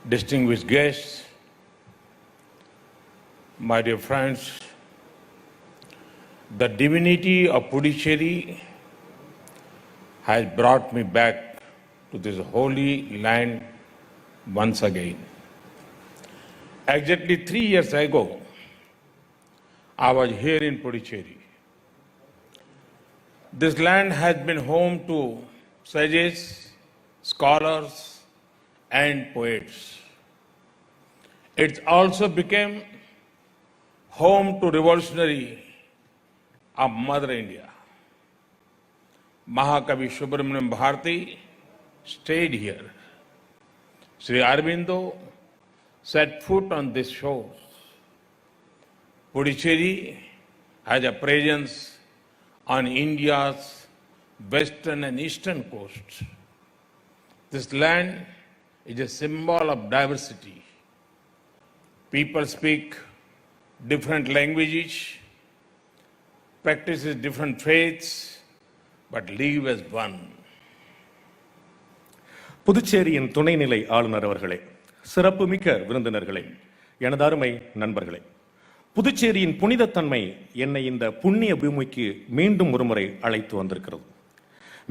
distinguished guests, my dear friends, the divinity of Puducherry has brought me back to this holy land once again. Exactly 3 years ago, I was here in Puducherry. This land has been home to sages, scholars, and poets. It also became home to revolutionary of Mother India. Mahakavi Subramaniam Bharati stayed here. Sri Aurobindo set foot on this shore. Puducherry has a presence on India's western and eastern coasts. This land is a symbol of diversity. People speak different languages, practices different faiths, but live as one. புதுச்சேரியின் துணைநிலை ஆளுநர் அவர்களே, சிறப்புமிக்க விருந்தினர்களே, எனது அருமை நண்பர்களே, புதுச்சேரியின் புனிதத்தன்மை என்னை இந்த புண்ணிய பூமிக்கு மீண்டும் ஒருமுறை அழைத்து வந்திருக்கிறது.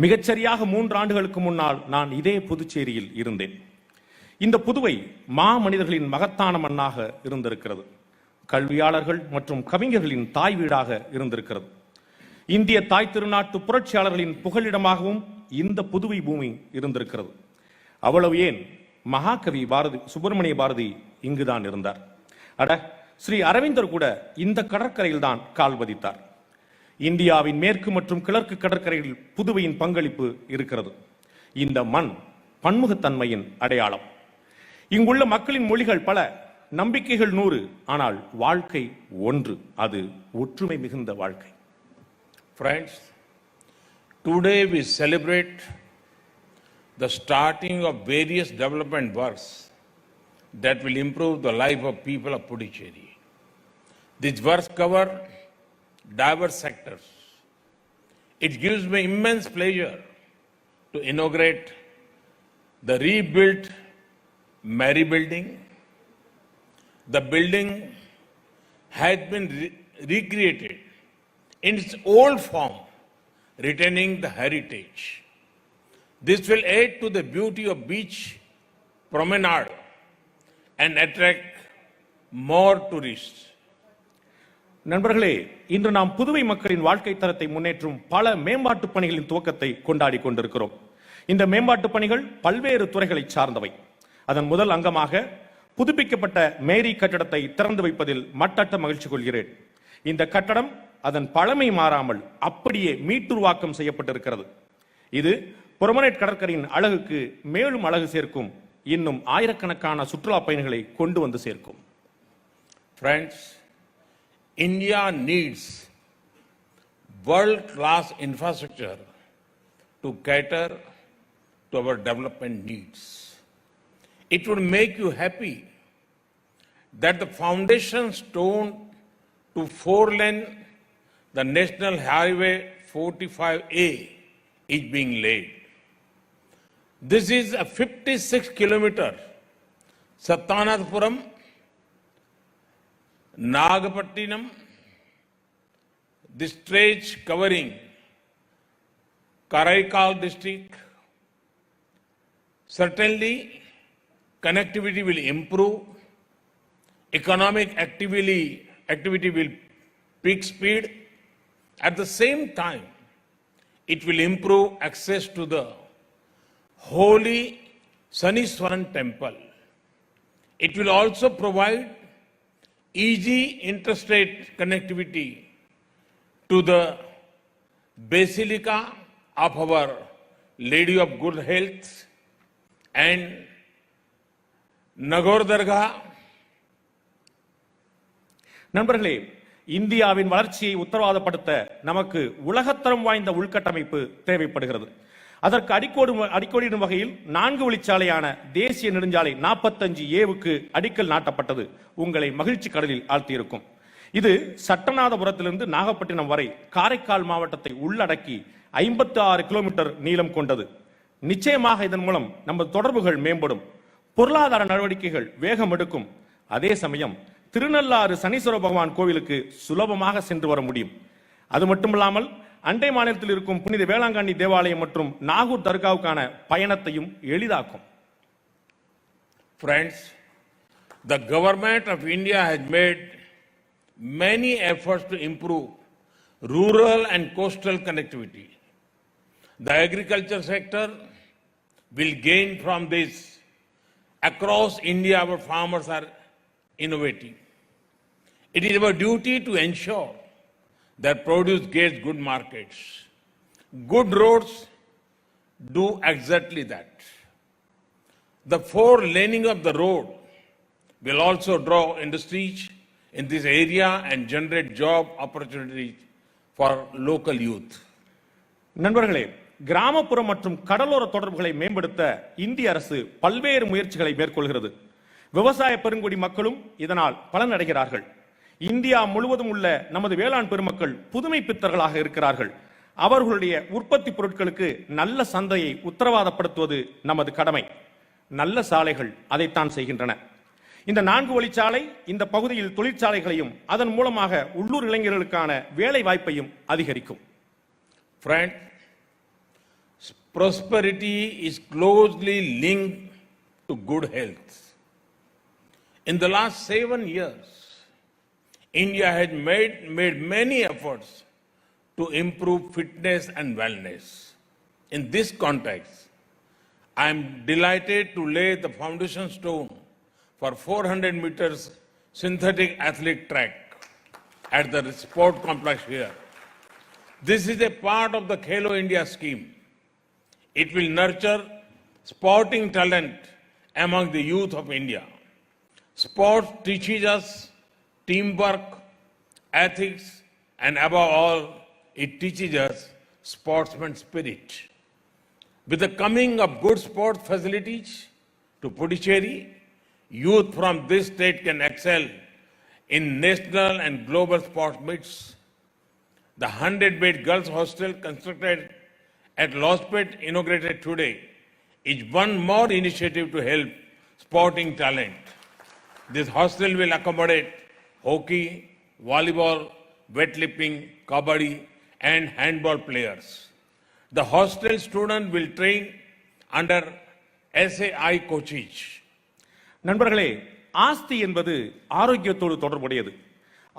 மிகச்சரியாக 3 ஆண்டுகளுக்கு முன்னால் நான் இதே புதுச்சேரியில் இருந்தேன். இந்த புதுவை மனிதர்களின் மகத்தான மண்ணாக இருந்திருக்கிறது. கல்வியாளர்கள் மற்றும் கவிஞர்களின் தாய் வீடாக இருந்திருக்கிறது. இந்திய தாய் திருநாட்டு புரட்சியாளர்களின் புகலிடமாகவும் இந்த புதுவை பூமி இருந்திருக்கிறது. அவ்வளவு ஏன், மகாகவி சுப்பிரமணிய பாரதி இங்குதான் இருந்தார். ஸ்ரீ அரவிந்தர் கூட இந்த கடற்கரையில் தான் கால் பதித்தார். இந்தியாவின் மேற்கு மற்றும் கிழக்கு கடற்கரையில் புதுவையின் பங்களிப்பு இருக்கிறது. இந்த மண் பன்முகத்தன்மையின் அடையாளம். இங்குள்ள மக்களின் மொழிகள் பல, நம்பிக்கைகள் 100, ஆனால் வாழ்க்கை ஒன்று. அது ஒற்றுமை மிகுந்த வாழ்க்கை. Friends, today we celebrate the starting of various development works that will improve the life of people of Puducherry. These works cover diverse sectors. It gives me immense pleasure to inaugurate the rebuilt Mary Building. The building has been recreated in its old form, retaining the heritage. This will add to the beauty of beach promenade and attract more tourists. நண்பர்களே, இன்று நாம் புதுவை மக்களின் வாழ்க்கை தரத்தை முன்னேற்றும் பல மேம்பாட்டு பணிகளின் துவக்கத்தை கொண்டாடி கொண்டிருக்கிறோம். இந்த மேம்பாட்டு பணிகள் பல்வேறு துறைகளை சார்ந்தவை. அதன் முதல் அங்கமாக புதுப்பிக்கப்பட்ட மேரி கட்டடத்தை திறந்து வைப்பதில் மட்டற்ற மகிழ்ச்சி கொள்கிறேன். இந்த கட்டடம் அதன் பழமை மாறாமல் அப்படியே மீட்டுருவாக்கம் செய்யப்பட்டிருக்கிறது. இது புறமனேட் கடற்கரையின் அழகுக்கு மேலும் அழகு சேர்க்கும். இன்னும் ஆயிரக்கணக்கான சுற்றுலா பயணிகளை கொண்டு வந்து சேர்க்கும். Friends, India needs world-class infrastructure to cater to our development needs. It would make you happy that the foundation stone to 4-lane the National Highway 45A is being laid. This is a 56-kilometer Sattanathapuram, Nagapattinam, this stretch covering Karaikal district. Certainly, connectivity will improve, economic activity will peak speed. At the same time, it will improve access to the holy Saniswaran temple. It will also provide easy interstate connectivity to the Basilica of our Lady of Good Health and Nagor Dargah. நண்பர்களே, இந்தியாவின் வளர்ச்சியை உத்தரவாதப்படுத்த நமக்கு உலகத்தரம் வாய்ந்த உள்கட்டமைப்பு தேவைப்படுகிறது. அதற்கு அடிக்கோடிடும் வகையில் 4 வழிச்சாலையான தேசிய நெடுஞ்சாலை 45A அடிக்கல் நாட்டப்பட்டது உங்களை மகிழ்ச்சி கடலில் ஆழ்த்தியிருக்கும். இது சட்டநாதபுரத்திலிருந்து நாகப்பட்டினம் வரை காரைக்கால் மாவட்டத்தை உள்ளடக்கி 56 கிலோமீட்டர் நீளம் கொண்டது. நிச்சயமாக இதன் மூலம் நமது தொடர்புகள் மேம்படும். பொருளாதார நடவடிக்கைகள் வேகம் எடுக்கும். அதே சமயம் திருநள்ளாறு சனீஸ்வர பகவான் கோவிலுக்கு சுலபமாக சென்று வர முடியும். அது மட்டுமில்லாமல் அண்டை மாநிலத்தில் இருக்கும் புனித வேளாங்கண்ணி தேவாலயம் மற்றும் நாகூர் தர்காவுக்கான பயணத்தையும் எளிதாக்கும். Friends, the government of India has made many efforts to improve rural and coastal connectivity. The agriculture sector will gain from this. Across India, our farmers are innovating. It is our duty to ensure that produce gets good markets. Good roads do exactly that. The four-laning of the road will also draw industries in this area and generate job opportunities for local youth. நண்பர்களே, கிராமப்புற மற்றும் கடலோர தொடர்புகளை மேம்படுத்த இந்திய அரசு பல்வேறு முயற்சிகளை மேற்கொள்கிறது. விவசாய பெருங்குடி மக்களும் இதனால் பலனடைகிறார்கள். இந்தியா முழுவதும் உள்ள நமது வேளாண் பெருமக்கள் புதுமை பித்தர்களாக இருக்கிறார்கள். அவர்களுடைய உற்பத்தி பொருட்களுக்கு நல்ல சந்தையை உத்தரவாதப்படுத்துவது நமது கடமை. நல்ல சாலைகள் அதைத்தான் செய்கின்றன. இந்த 4 வழிச்சாலை இந்த பகுதியில் தொழிற்சாலைகளையும் அதன் மூலமாக உள்ளூர் இளைஞர்களுக்கான வேலை வாய்ப்பையும் அதிகரிக்கும். Friend, prosperity is closely linked to good health. In the last 7 years, India has made many efforts to improve fitness and wellness. In this context, I am delighted to lay the foundation stone for 400 meters synthetic athlete track at the sport complex here. This is a part of the Khelo India scheme. It will nurture sporting talent among the youth of India. Sport teaches us teamwork, ethics, and above all, it teaches us sportsman spirit. With the coming of good sport facilities to Puducherry, youth from this state can excel in national and global sports meets. The 100-bed girls' hostel constructed at Lospet, inaugurated today, is one more initiative to help sporting talent. This hostel will accommodate hockey, volleyball, weightlifting, kabaddi, and handball players. The hostel student will train under SAI coaches. நண்பர்களே, ஆஸ்தி என்பது ஆரோக்கியத்தோடு தொடர்புடையது.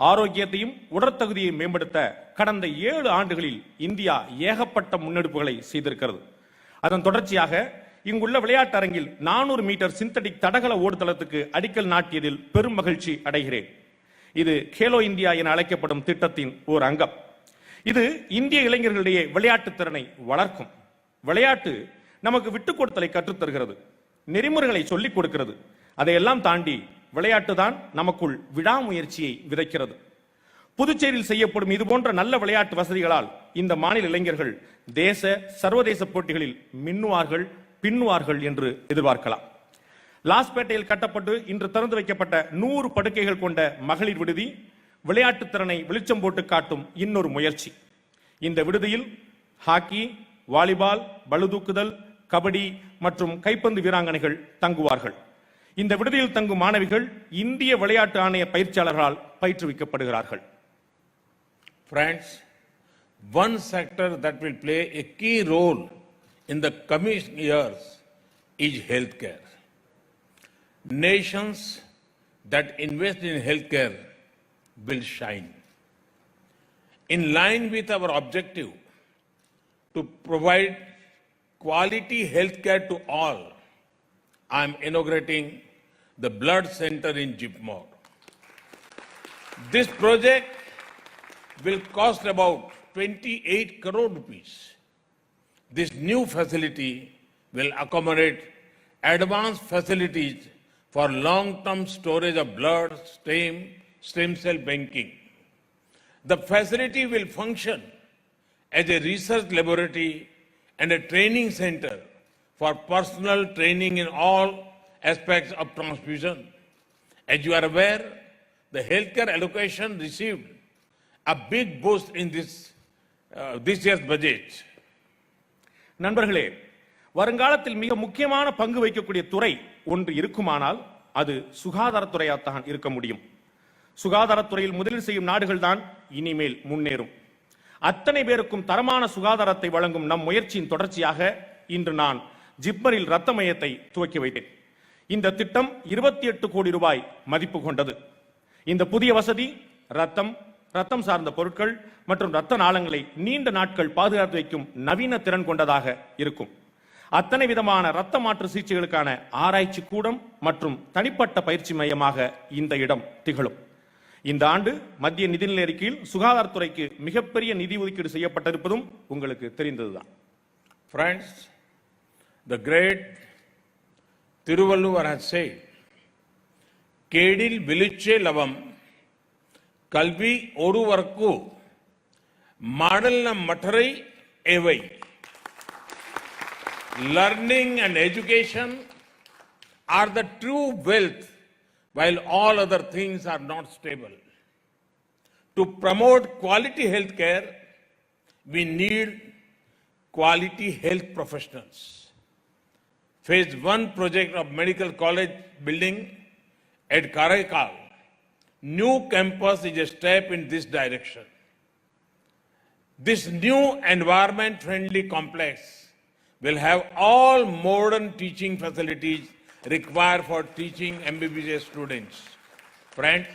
ஆரோக்கியத்தையும் உடற்தகுதியை மேம்படுத்த கடந்த 7 ஆண்டுகளில் India ஏகப்பட்ட முன்னெடுப்புகளை செய்திருக்கிறது. அதன் தொடர்ச்சியாக இங்குள்ள விளையாட்டரங்கில் 400 மீட்டர் சிந்தடிக் தடகள ஓடுதளத்துக்கு அடிக்கல் நாட்டியதில் பெரும் மகிழ்ச்சி அடைகிறேன். இது கேலோ இந்தியா என அழைக்கப்படும் திட்டத்தின் ஒரு அங்கம். இது இந்திய இளைஞர்களிடையே விளையாட்டு திறனை வளர்க்கும். விளையாட்டு நமக்கு விட்டுக் கொடுத்தலை கற்றுத்தருகிறது, நெறிமுறைகளை சொல்லிக் கொடுக்கிறது. அதையெல்லாம் தாண்டி விளையாட்டு தான் நமக்குள் விடாமுயற்சியை விதைக்கிறது. புதுச்சேரியில் செய்யப்படும் இது போன்ற நல்ல விளையாட்டு வசதிகளால் இந்த மாநில இளைஞர்கள் தேச சர்வதேச போட்டிகளில் மின்னுவார்கள், பின்னுவார்கள் என்று எதிர்பார்க்கலாம். லாஸ்பேட்டையில் கட்டப்பட்டு இன்று திறந்து வைக்கப்பட்ட 100 படுக்கைகள் கொண்ட மகளிர் விடுதி விளையாட்டு திறனை வெளிச்சம் போட்டு காட்டும் இன்னொரு முயற்சி. இந்த விடுதியில் ஹாக்கி, வாலிபால், பளுதூக்குதல், கபடி மற்றும் கைப்பந்து வீராங்கனைகள் தங்குவார்கள். இந்த விடுதியில் தங்கும் மாணவிகள் இந்திய விளையாட்டு ஆணைய பயிற்சியாளர்களால் பயிற்றுவிக்கப்படுகிறார்கள். Friends, one sector that will play a key role in the coming years is healthcare. Nations that invest in healthcare will shine. In line with our objective to provide quality healthcare to all, I am inaugurating the blood center in Jipmore. This project will cost about 28 crore rupees. This new facility will accommodate advanced facilities for long-term storage of blood, stem cell banking. The facility will function as a research laboratory and a training center for personal training in all aspects of transfusion. As you are aware, the healthcare allocation received a big boost in this year's budget. நண்பர்களே, வருங்காலத்தில் மிக முக்கியமான பங்கு வகிக்கக்கூடிய துறை ஒன்று இருக்குமானால் அது சுகாதாரத்துறையாகத்தான் இருக்க முடியும். சுகாதாரத்துறையில் முதலீடு செய்யும் நாடுகள் தான் இனிமேல் முன்னேறும். அத்தனை பேருக்கும் தரமான சுகாதாரத்தை வழங்கும் நம் முயற்சியின் தொடர்ச்சியாக இன்று நான் ஜிப்மரில் இரத்த மையத்தை துவக்கி வைத்தேன். இந்த திட்டம் 28 கோடி ரூபாய் மதிப்பு கொண்டது. இந்த புதிய வசதி ரத்தம் சார்ந்த பொருட்கள் மற்றும் இரத்த நாளங்களை நீண்ட நாட்கள் பாதுகாத்து வைக்கும் நவீன திறன் கொண்டதாக இருக்கும். அத்தனை விதமான இரத்த மாற்று சிகிச்சைகளுக்கான ஆராய்ச்சி கூடம் மற்றும் தனிப்பட்ட பயிற்சி மையமாக இந்த இடம் திகழும். இந்த ஆண்டு மத்திய நிதிநிலை அறிக்கையில் சுகாதாரத்துறைக்கு மிகப்பெரிய நிதி ஒதுக்கீடு செய்யப்பட்டிருப்பதும் உங்களுக்கு தெரிந்ததுதான். Friends, the great Tiruvalluvar has said, "Kedil viliche lavam, kalvi oruvarku, madalna matarai evai." Learning and education are the true wealth, while all other things are not stable. To promote quality health care, we need quality health professionals. Phase 1 project of medical college building at Karaikal, new campus is a step in this direction. This new environment-friendly complex will have all modern teaching facilities required for teaching MBBS students. Friends,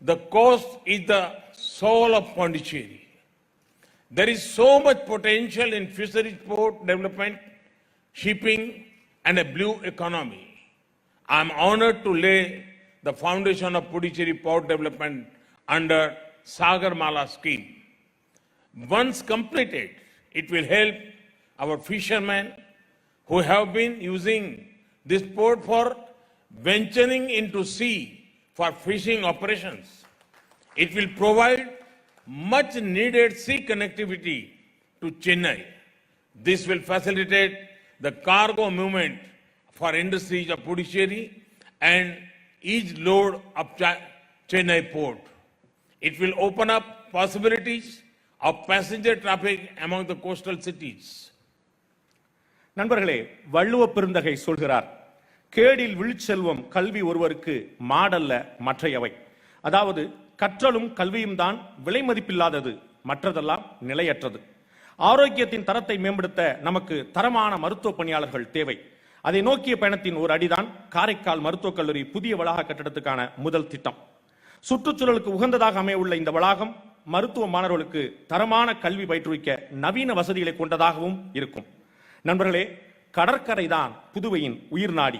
the coast is the soul of Pondicherry. There is so much potential in fisheries, port development, shipping, and a blue economy. I am honored to lay the foundation of Puducherry Port Development under Sagarmala scheme. Once completed, it will help our fishermen who have been using this port for venturing into sea for fishing operations. It will provide much needed sea connectivity to Chennai. This will facilitate the cargo movement for industries of Puducherry and each load of Chennai port. It will open up possibilities of passenger traffic among the coastal cities. நண்பர்களே, வள்ளுவ பெருந்தகை சொல்கிறார், கேடில் விழுச்செல்வம் கல்வி ஒருவருக்கு மாடல்ல மற்றையவை. அதாவது கற்றலும் கல்வியும் தான் விலை மதிப்பில்லாதது, மற்றதெல்லாம் நிலையற்றது. ஆரோக்கியத்தின் தரத்தை மேம்படுத்த நமக்கு தரமான மருத்துவ பணியாளர்கள் தேவை. அதை நோக்கிய பயணத்தின் ஒரு அடிதான் காரைக்கால் மருத்துவக் கல்லூரி புதிய வளாக கட்டடத்துக்கான முதல் திட்டம். சுற்றுச்சூழலுக்கு உகந்ததாக அமைய உள்ள இந்த வளாகம் மருத்துவ மாணவர்களுக்கு தரமான கல்வி பயிற்றுவிக்க நவீன வசதிகளை கொண்டதாகவும் இருக்கும். நண்பர்களே, கடற்கரை தான் புதுவையின் உயிர் நாடி.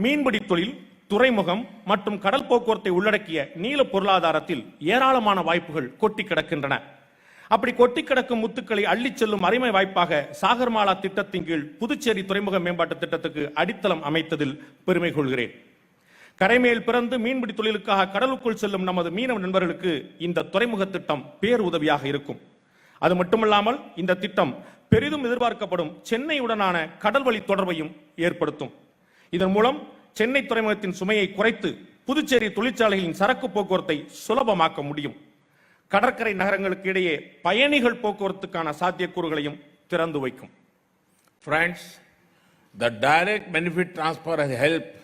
மீன்பிடி தொழில், துறைமுகம் மற்றும் கடல் போக்குவரத்தை உள்ளடக்கிய நீல பொருளாதாரத்தில் ஏராளமான வாய்ப்புகள் கொட்டி கிடக்கின்றன. அப்படி கொட்டி கிடக்கும் முத்துக்களை அள்ளிச் செல்லும் அருமை வாய்ப்பாக சாகர்மாலா திட்டத்தின் கீழ் புதுச்சேரி துறைமுக மேம்பாட்டு திட்டத்துக்கு அடித்தளம் அமைத்ததில் பெருமை கொள்கிறேன். கரைமேல் பிறந்து மீன்பிடி தொழிலுக்காக கடலுக்குள் செல்லும் நமது மீனவ நண்பர்களுக்கு இந்த துறைமுக திட்டம் பேருதவியாக இருக்கும். அது மட்டுமல்லாமல் இந்த திட்டம் பெரிதும் எதிர்பார்க்கப்படும் சென்னையுடனான கடல்வழி தொடர்பையும் ஏற்படுத்தும். இதன் மூலம் சென்னை துறைமுகத்தின் சுமையை குறைத்து புதுச்சேரி தொழிற்சாலைகளின் சரக்கு போக்குவரத்தை சுலபமாக்க முடியும். கடற்கரை நகரங்களுக்கு இடையே பயணிகள் போக்குவரத்துக்கான சாத்தியக்கூறுகளையும் திறந்து வைக்கும். Friends, the direct benefit transfer has helped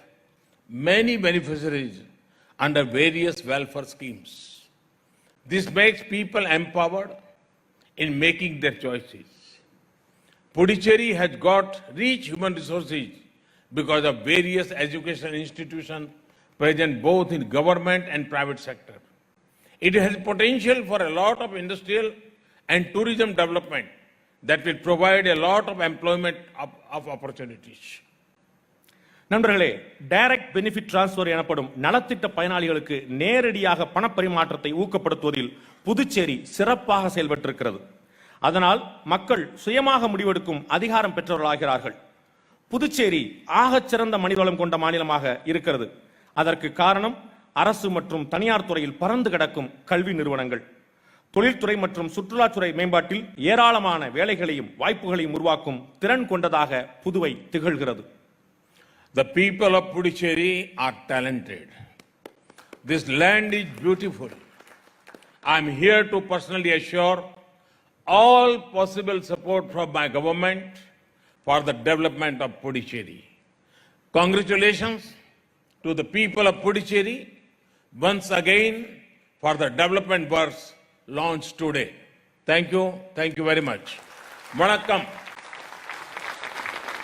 many beneficiaries under various welfare schemes. This makes people empowered in making their choices. Puducherry has got rich human resources because of various educational institutions present both in government and private sector. It has potential for a lot of industrial and tourism development that will provide a lot of employment of opportunities. நண்பர்களே, direct benefit transfer எனப்படும் நலத்திட்ட பயனாளிகளுக்கு நேரடியாக பணப்பரிமாற்றத்தை ஊக்கப்படுத்துவதில் புதுச்சேரி சிறப்பாக செயல்பட்டிருக்கிறது. அதனால் மக்கள் சுயமாக முடிவெடுக்கும் அதிகாரம் பெற்றவர்களாகிறார்கள். புதுச்சேரி ஆகச் சிறந்த மனிதவளம் கொண்ட மாநிலமாக இருக்கிறது. அதற்கு காரணம் அரசு மற்றும் தனியார் துறையில் பறந்து கிடக்கும் கல்வி நிறுவனங்கள். தொழில்துறை மற்றும் சுற்றுலாத்துறை மேம்பாட்டில் ஏராளமான வேலைகளையும் வாய்ப்புகளையும் உருவாக்கும் திறன் கொண்டதாக புதுவை திகழ்கிறது. The people of Puducherry are talented. This land is beautiful. I am here to personally assure all possible support from my government for the development of Puducherry. Congratulations to the people of Puducherry once again for the development works launched today. Thank you very much. Vanakkam.